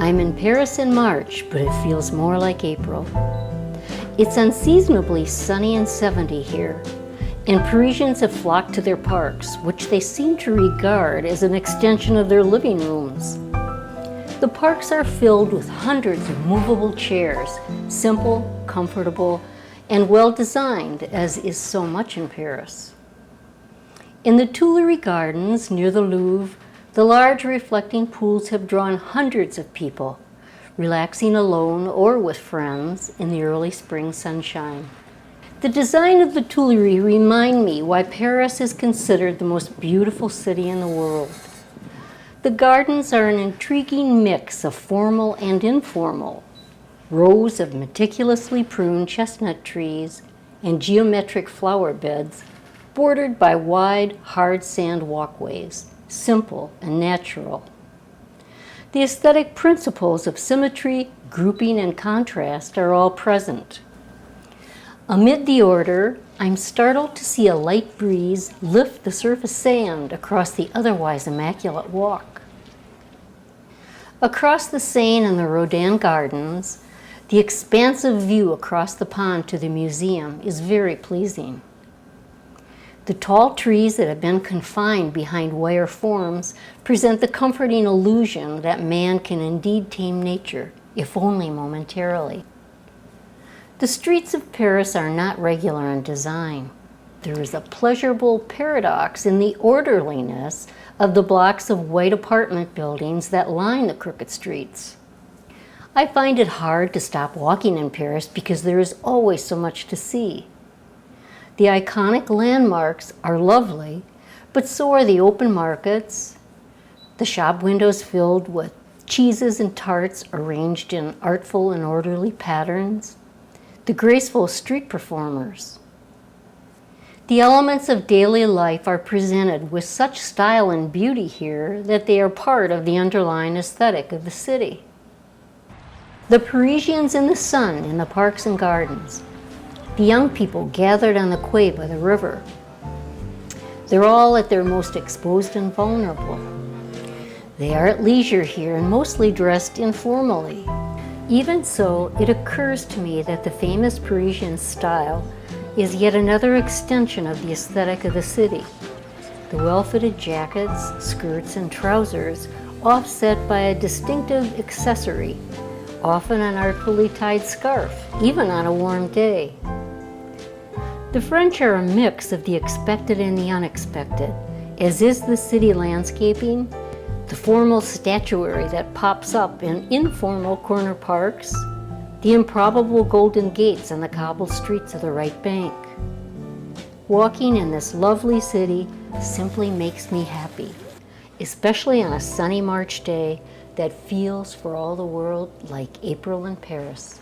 I'm in Paris in March, but it feels more like April. It's unseasonably sunny and 70 here, and Parisians have flocked to their parks, which they seem to regard as an extension of their living rooms. The parks are filled with hundreds of movable chairs, simple, comfortable, and well designed, as is so much in Paris. In the Tuileries Gardens near the Louvre, the large reflecting pools have drawn hundreds of people, relaxing alone or with friends in the early spring sunshine. The design of the Tuileries remind me why Paris is considered the most beautiful city in the world. The gardens are an intriguing mix of formal and informal, rows of meticulously pruned chestnut trees and geometric flower beds bordered by wide, hard sand walkways, simple and natural. The aesthetic principles of symmetry, grouping, and contrast are all present. Amid the order, I'm startled to see a light breeze lift the surface sand across the otherwise immaculate walk. Across the Seine and the Rodin Gardens, the expansive view across the pond to the museum is very pleasing. The tall trees that have been confined behind wire forms present the comforting illusion that man can indeed tame nature, if only momentarily. The streets of Paris are not regular in design. There is a pleasurable paradox in the orderliness of the blocks of white apartment buildings that line the crooked streets. I find it hard to stop walking in Paris because there is always so much to see. The iconic landmarks are lovely, but so are the open markets, the shop windows filled with cheeses and tarts arranged in artful and orderly patterns, the graceful street performers. The elements of daily life are presented with such style and beauty here that they are part of the underlying aesthetic of the city. The Parisians in the sun in the parks and gardens, the young people gathered on the quay by the river. They're all at their most exposed and vulnerable. They are at leisure here and mostly dressed informally. Even so, it occurs to me that the famous Parisian style is yet another extension of the aesthetic of the city. The well-fitted jackets, skirts, and trousers offset by a distinctive accessory, often an artfully tied scarf, even on a warm day. The French are a mix of the expected and the unexpected, as is the city landscaping, the formal statuary that pops up in informal corner parks, the improbable golden gates on the cobbled streets of the right bank. Walking in this lovely city simply makes me happy, especially on a sunny March day that feels for all the world like April in Paris.